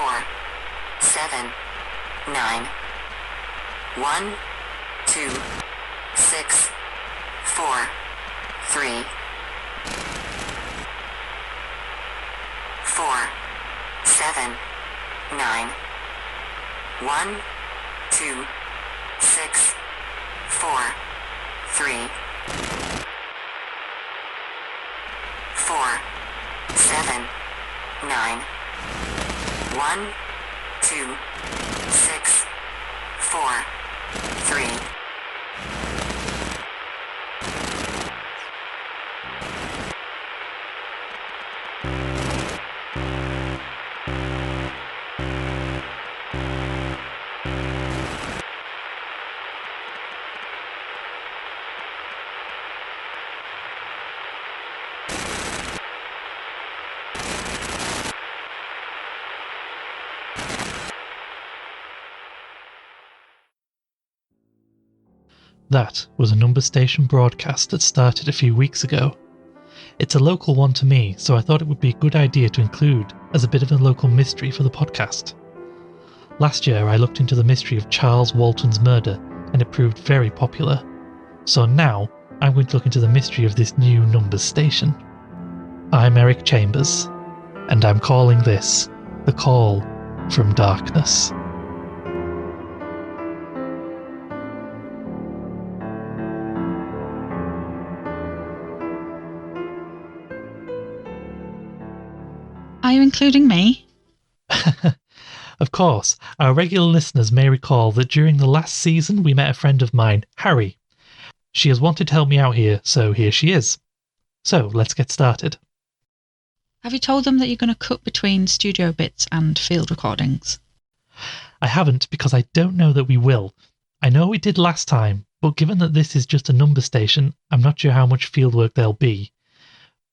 4, 7, 9, 1, 2, 6, 4, 3, 4, 7, 9, 1, 2, 6, 4, 3, 4, 7, 9, 1, 2, 6, 4, 3. That was a Number Station broadcast that started a few weeks ago. It's a local one to me, so I thought it would be a good idea to include as a bit of a local mystery for the podcast. Last year I looked into the mystery of Charles Walton's murder, and it proved very popular. So now I'm going to look into the mystery of this new Number Station. I'm Eric Chambers, and I'm calling this The Call from Darkness. Are you including me? Of course, our regular listeners may recall that during the last season we met a friend of mine, Harri. She has wanted to help me out here, so here she is. So let's get started. Have you told them that you're going to cut between studio bits and field recordings? I haven't, because I don't know that we will. I know we did last time, but given that this is just a number station, I'm not sure how much fieldwork there'll be.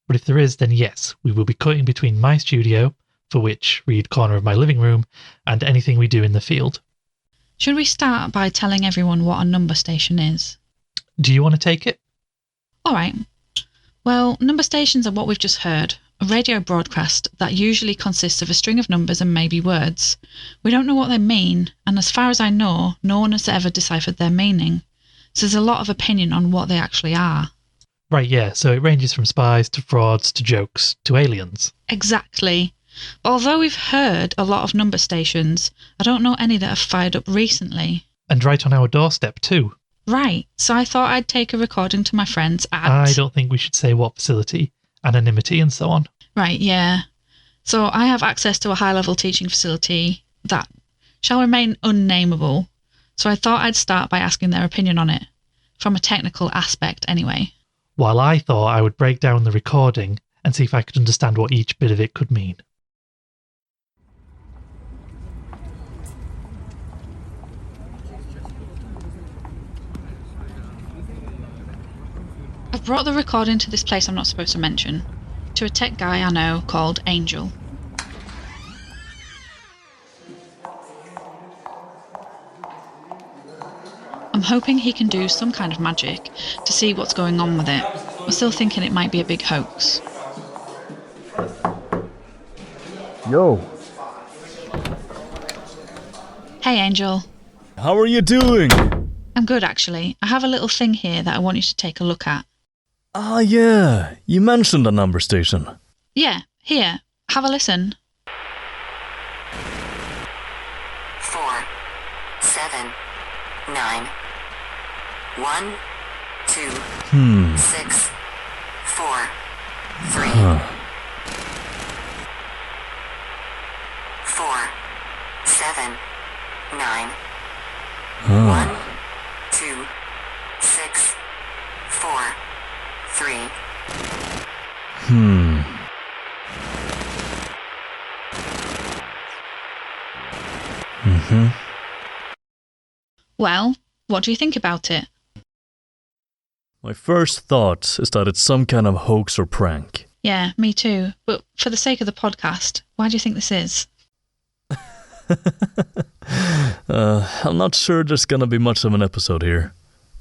But if there is, then yes, we will be cutting between my studio, for which read corner of my living room, and anything we do in the field. Should we start by telling everyone what a number station is? Do you want to take it? Alright. Well, number stations are what we've just heard, a radio broadcast that usually consists of a string of numbers and maybe words. We don't know what they mean, and as far as I know, no one has ever deciphered their meaning, so there's a lot of opinion on what they actually are. Right, yeah, so it ranges from spies to frauds to jokes to aliens. Exactly. Although we've heard a lot of number stations, I don't know any that have fired up recently. And right on our doorstep too. Right, so I thought I'd take a recording to my friends at... I don't think we should say what facility, anonymity and so on. Right, yeah. So I have access to a high-level teaching facility that shall remain unnameable, so I thought I'd start by asking their opinion on it, from a technical aspect anyway. While I thought I would break down the recording and see if I could understand what each bit of it could mean. I've brought the recording to this place I'm not supposed to mention, to a tech guy I know called Angell. I'm hoping he can do some kind of magic to see what's going on with it. I'm still thinking it might be a big hoax. Yo. Hey Angell. How are you doing? I'm good actually. I have a little thing here that I want you to take a look at. Ah, yeah. You mentioned a number station. Yeah, here. Have a listen. 4, 7, 9, 1, 2, 6, 4, 3, 4, 7, 9, 1, 2, 6, 4, 3. Well, what do you think about it? My first thought is that it's some kind of hoax or prank. Yeah, me too. But for the sake of the podcast, why do you think this is? I'm not sure there's gonna be much of an episode here.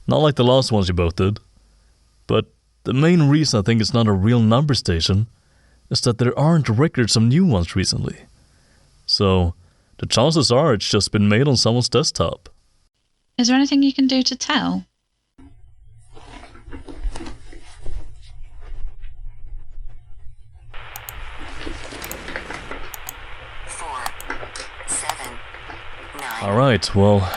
Not like the last ones you both did. But the main reason I think it's not a real number station is that there aren't records of new ones recently. So, The chances are it's just been made on someone's desktop. Is there anything you can do to tell? Alright, well,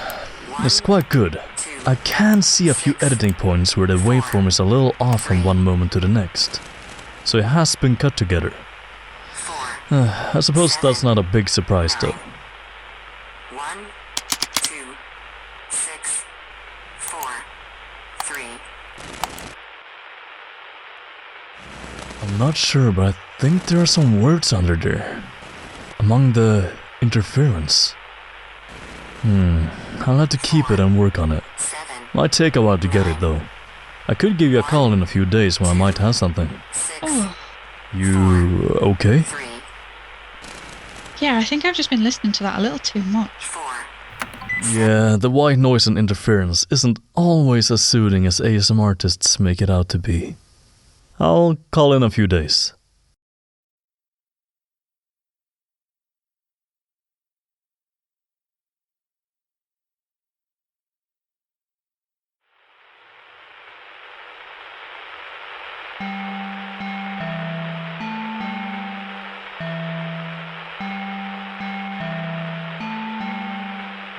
it's quite good. I can see a few editing points where the waveform is a little off from one moment to the next. So it has been cut together. I suppose that's not a big surprise though. 1, 2, 6, 4, 3. I'm not sure, but I think there are some words under there. Among the interference. I'll have to keep it and work on it. 7, Might take a while to get it though. I could give you a call in a few days when I might have something. 6, Oh, You okay? 3, yeah, I think I've just been listening to that a little too much. 4. Yeah, the white noise and interference isn't always as soothing as ASM artists make it out to be. I'll call in a few days.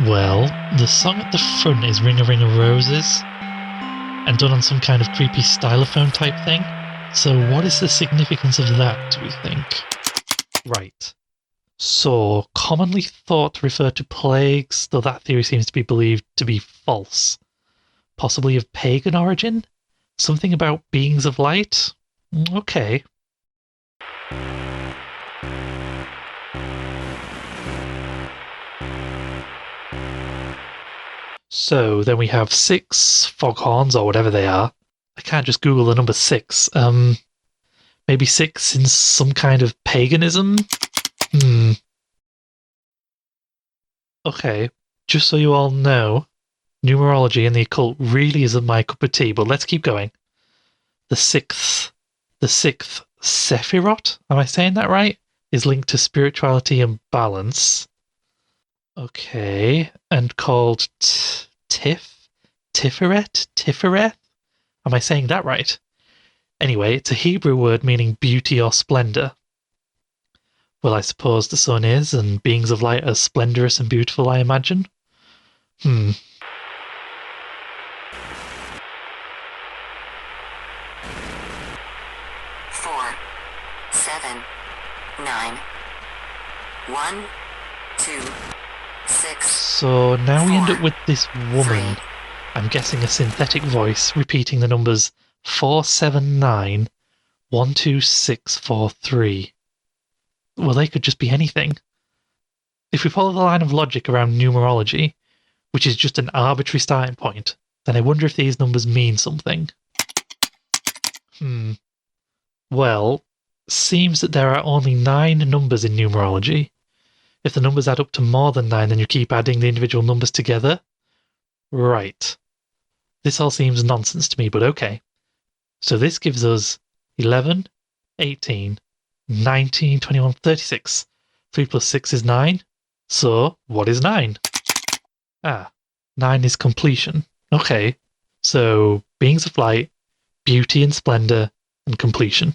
Well, the song at the front is Ring a Ring of Roses, and done on some kind of creepy stylophone type thing. So what is the significance of that, do we think? Right. So, commonly thought to refer to plagues, though that theory seems to be believed to be false. Possibly of pagan origin? Something about beings of light? Okay. So then we have 6 foghorns, or whatever they are. I can't just Google the number 6. Maybe 6 in some kind of paganism? Okay, just so you all know, numerology and the occult really isn't my cup of tea, but let's keep going. The sixth Sephiroth, am I saying that right? Is linked to spirituality and balance. Okay, and called Tiferet? Am I saying that right? Anyway, it's a Hebrew word meaning beauty or splendor. Well, I suppose the sun is, and beings of light are splendorous and beautiful, I imagine. 4, 7, 9, 1, 2, 6. So now we end up with this woman, I'm guessing a synthetic voice, repeating the numbers 479 12643. Well, they could just be anything. If we follow the line of logic around numerology, which is just an arbitrary starting point, then I wonder if these numbers mean something. Well, seems that there are only 9 numbers in numerology. If the numbers add up to more than 9, then you keep adding the individual numbers together? Right. This all seems nonsense to me, but okay. So this gives us 11, 18, 19, 21, 36. 3 plus 6 is 9. So, what is 9? 9 is completion. Okay. So, beings of light, beauty and splendor, and completion.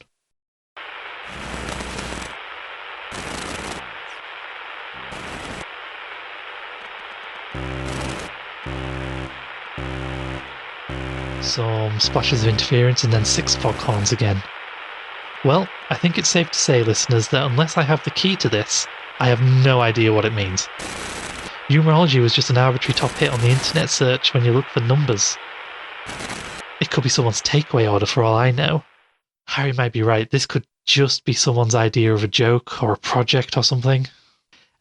Some splashes of interference and then 6 foghorns again. Well, I think it's safe to say, listeners, that unless I have the key to this, I have no idea what it means. Numerology was just an arbitrary top hit on the internet search when you look for numbers. It could be someone's takeaway order for all I know. Harri might be right, this could just be someone's idea of a joke or a project or something.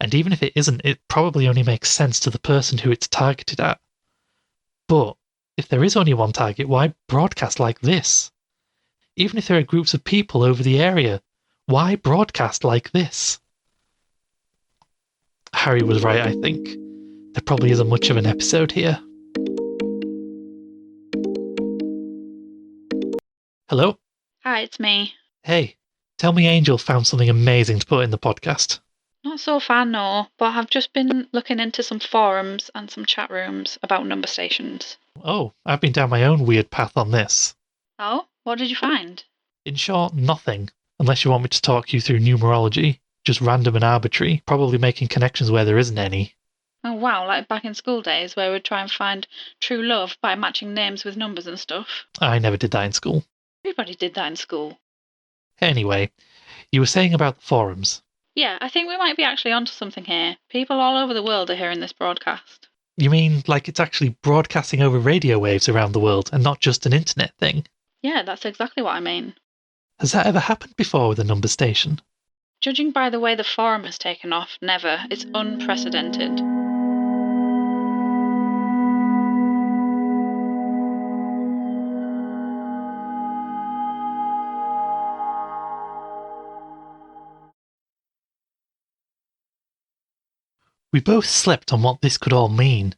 And even if it isn't, it probably only makes sense to the person who it's targeted at. But if there is only one target, why broadcast like this? Even if there are groups of people over the area, why broadcast like this? Harri was right, I think. There probably isn't much of an episode here. Hello? Hi, it's me. Hey, tell me Angell found something amazing to put in the podcast. Not Not so far, no, but I've just been looking into some forums and some chat rooms about number stations. Oh, I've been down my own weird path on this. Oh, what did you find? In short, nothing. Unless you want me to talk you through numerology. Just random and arbitrary, probably making connections where there isn't any. Oh wow, like back in school days where we'd try and find true love by matching names with numbers and stuff. I never did that in school. Everybody did that in school. Anyway, you were saying about the forums. Yeah, I think we might be actually onto something here. People all over the world are hearing this broadcast. You mean like it's actually broadcasting over radio waves around the world and not just an internet thing? Yeah, that's exactly what I mean. Has that ever happened before with a number station? Judging by the way the forum has taken off, never. It's unprecedented. We both slept on what this could all mean.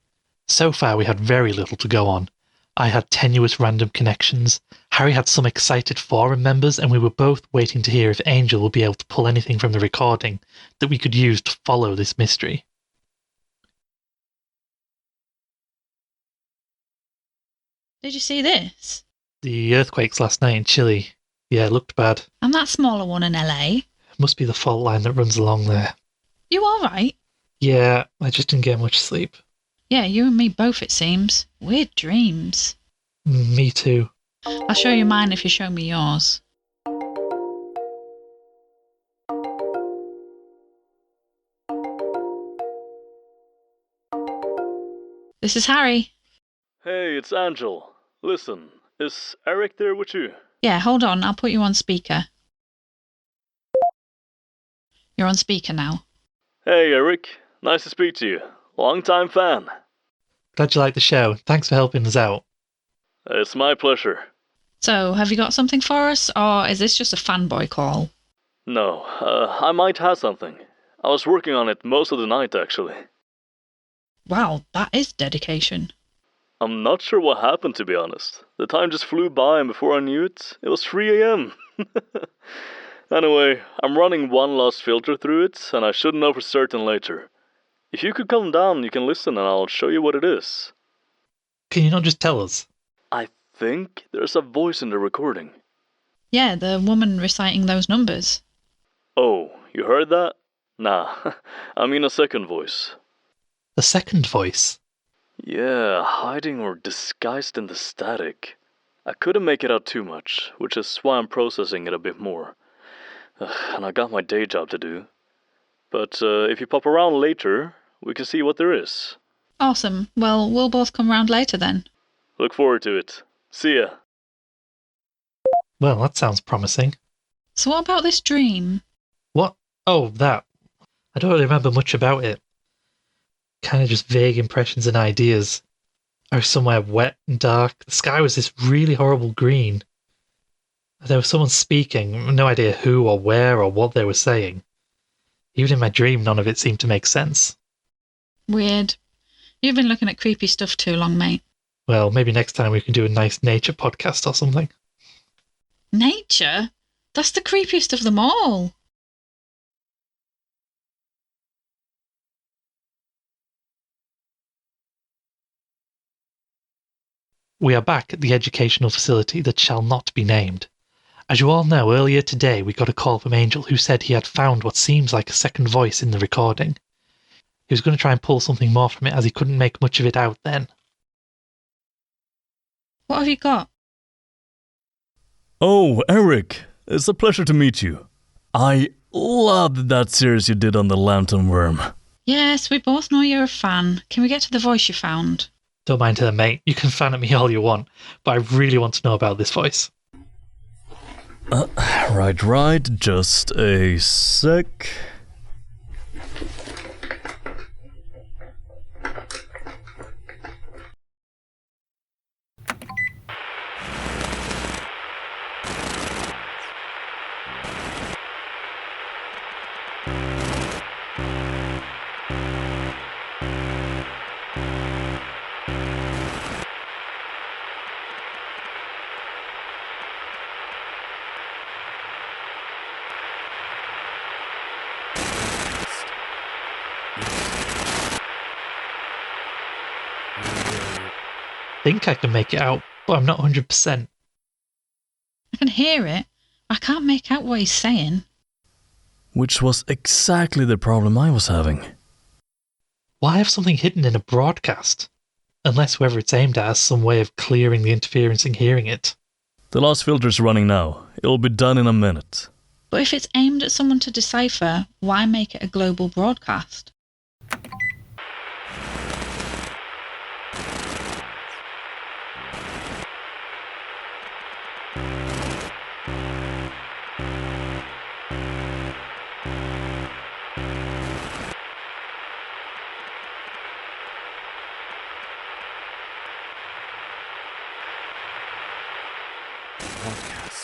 So far we had very little to go on. I had tenuous random connections, Harri had some excited forum members, and we were both waiting to hear if Angell would be able to pull anything from the recording that we could use to follow this mystery. Did you see this? The earthquakes last night in Chile. Yeah, it looked bad. And that smaller one in LA? Must be the fault line that runs along there. You alright? Yeah, I just didn't get much sleep. Yeah, you and me both, it seems. Weird dreams. Me too. I'll show you mine if you show me yours. This is Harri. Hey, it's Angell. Listen, is Eric there with you? Yeah, hold on, I'll put you on speaker. You're on speaker now. Hey, Eric. Nice to speak to you. Long-time fan. Glad you liked the show. Thanks for helping us out. It's my pleasure. So, have you got something for us, or is this just a fanboy call? No, I might have something. I was working on it most of the night, actually. Wow, that is dedication. I'm not sure what happened, to be honest. The time just flew by, and before I knew it, it was 3 a.m. Anyway, I'm running one last filter through it, and I should know for certain later. If you could come down, you can listen, and I'll show you what it is. Can you not just tell us? I think there's a voice in the recording. Yeah, the woman reciting those numbers. Oh, you heard that? Nah, I mean a second voice. The second voice? Yeah, hiding or disguised in the static. I couldn't make it out too much, which is why I'm processing it a bit more. And I got my day job to do. But if you pop around later, we can see what there is. Awesome. Well, we'll both come round later then. Look forward to it. See ya. Well, that sounds promising. So what about this dream? What? Oh, that. I don't really remember much about it. Kind of just vague impressions and ideas. I was somewhere wet and dark. The sky was this really horrible green. There was someone speaking, no idea who or where or what they were saying. Even in my dream, none of it seemed to make sense. Weird. You've been looking at creepy stuff too long, mate. Well, maybe next time we can do a nice nature podcast or something. Nature? That's the creepiest of them all. We are back at the educational facility that shall not be named. As you all know, earlier today we got a call from Angell who said he had found what seems like a second voice in the recording. He was going to try and pull something more from it as he couldn't make much of it out then. What have you got? Oh, Eric. It's a pleasure to meet you. I loved that series you did on the lantern worm. Yes, we both know you're a fan. Can we get to the voice you found? Don't mind her, mate. You can fan at me all you want, but I really want to know about this voice. Right. Just a sec. think I can make it out, but I'm not 100%. I can hear it. I can't make out what he's saying. Which was exactly the problem I was having. Why have something hidden in a broadcast? Unless whoever it's aimed at has some way of clearing the interference in hearing it. The last filter's running now. It'll be done in a minute. But if it's aimed at someone to decipher, why make it a global broadcast?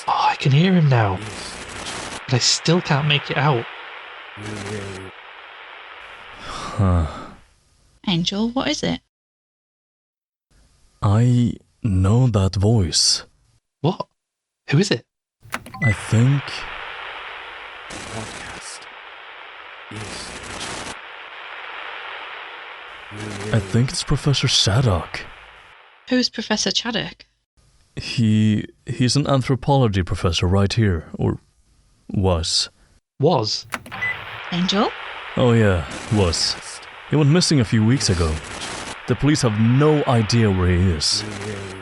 Oh, I can hear him now. But I still can't make it out. Huh. Angell, what is it? I know that voice. What? Who is it? I think... I think it's Professor Shaddock. Who's Professor Chaddock? He's an anthropology professor right here, or was. Was? Angell? Oh yeah, was. He went missing a few weeks ago. The police have no idea where he is.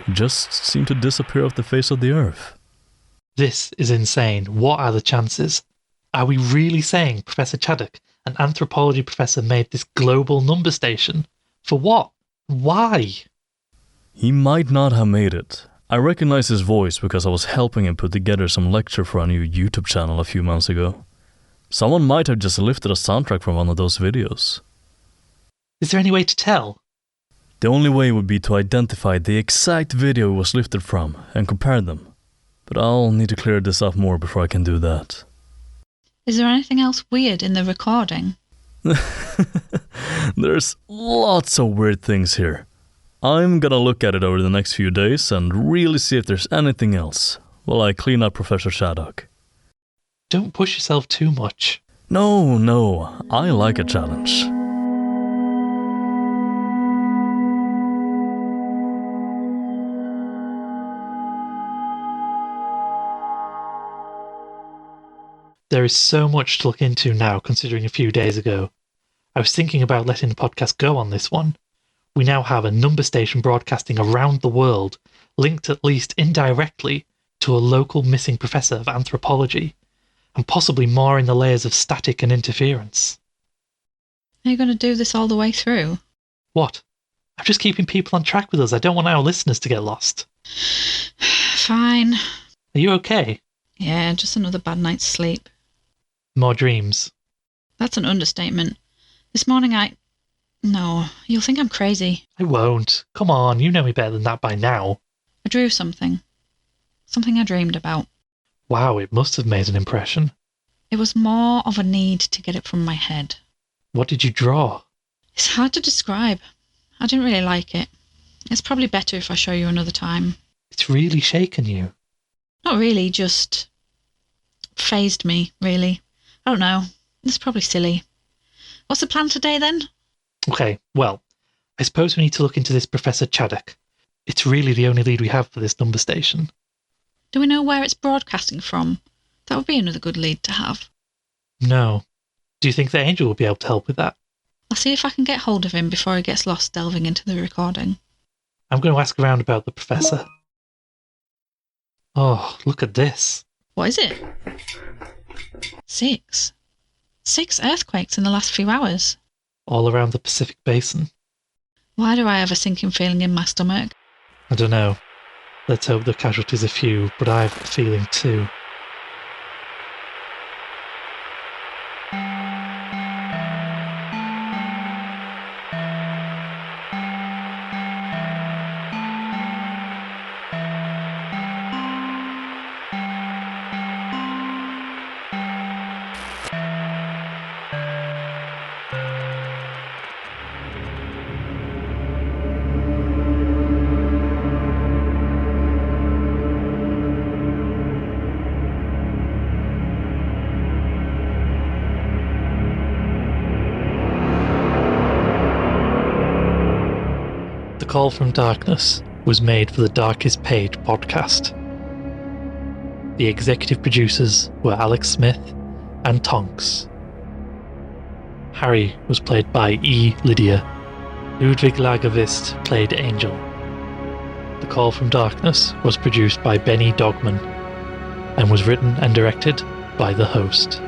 He just seemed to disappear off the face of the earth. This is insane. What are the chances? Are we really saying Professor Chaddock, an anthropology professor, made this global number station? For what? Why? He might not have made it. I recognize his voice because I was helping him put together some lecture for a new YouTube channel a few months ago. Someone might have just lifted a soundtrack from one of those videos. Is there any way to tell? The only way would be to identify the exact video it was lifted from and compare them. But I'll need to clear this up more before I can do that. Is there anything else weird in the recording? There's lots of weird things here. I'm gonna look at it over the next few days and really see if there's anything else while I clean up Professor Shaddock. Don't push yourself too much. No, I like a challenge. There is so much to look into now, considering a few days ago. I was thinking about letting the podcast go on this one. We now have a number station broadcasting around the world, linked at least indirectly to a local missing professor of anthropology, and possibly more in the layers of static and interference. Are you going to do this all the way through? What? I'm just keeping people on track with us. I don't want our listeners to get lost. Fine. Are you okay? Yeah, just another bad night's sleep. More dreams? That's an understatement. This morning No, you'll think I'm crazy. I won't. Come on, you know me better than that by now. I drew something. Something I dreamed about. Wow, it must have made an impression. It was more of a need to get it from my head. What did you draw? It's hard to describe. I didn't really like it. It's probably better if I show you another time. It's really shaken you. Not really, just phased me, really. I don't know. It's probably silly. What's the plan today, then? Okay, well, I suppose we need to look into this Professor Chaddock. It's really the only lead we have for this number station. Do we know where it's broadcasting from? That would be another good lead to have. No. Do you think that Angell will be able to help with that? I'll see if I can get hold of him before he gets lost delving into the recording. I'm going to ask around about the professor. Oh, look at this. What is it? 6. 6 earthquakes in the last few hours. All around the Pacific Basin. Why do I have a sinking feeling in my stomach? I don't know. Let's hope the casualties are few, but I have a feeling too. Call from darkness, was made for the Darkest Page podcast. The executive producers were Alex Smith and Tonks. Harri was played by Lydia. Ludwig Lagerkvist played Angell. The Call from Darkness was produced by Benny Dogman and was written and directed by the host.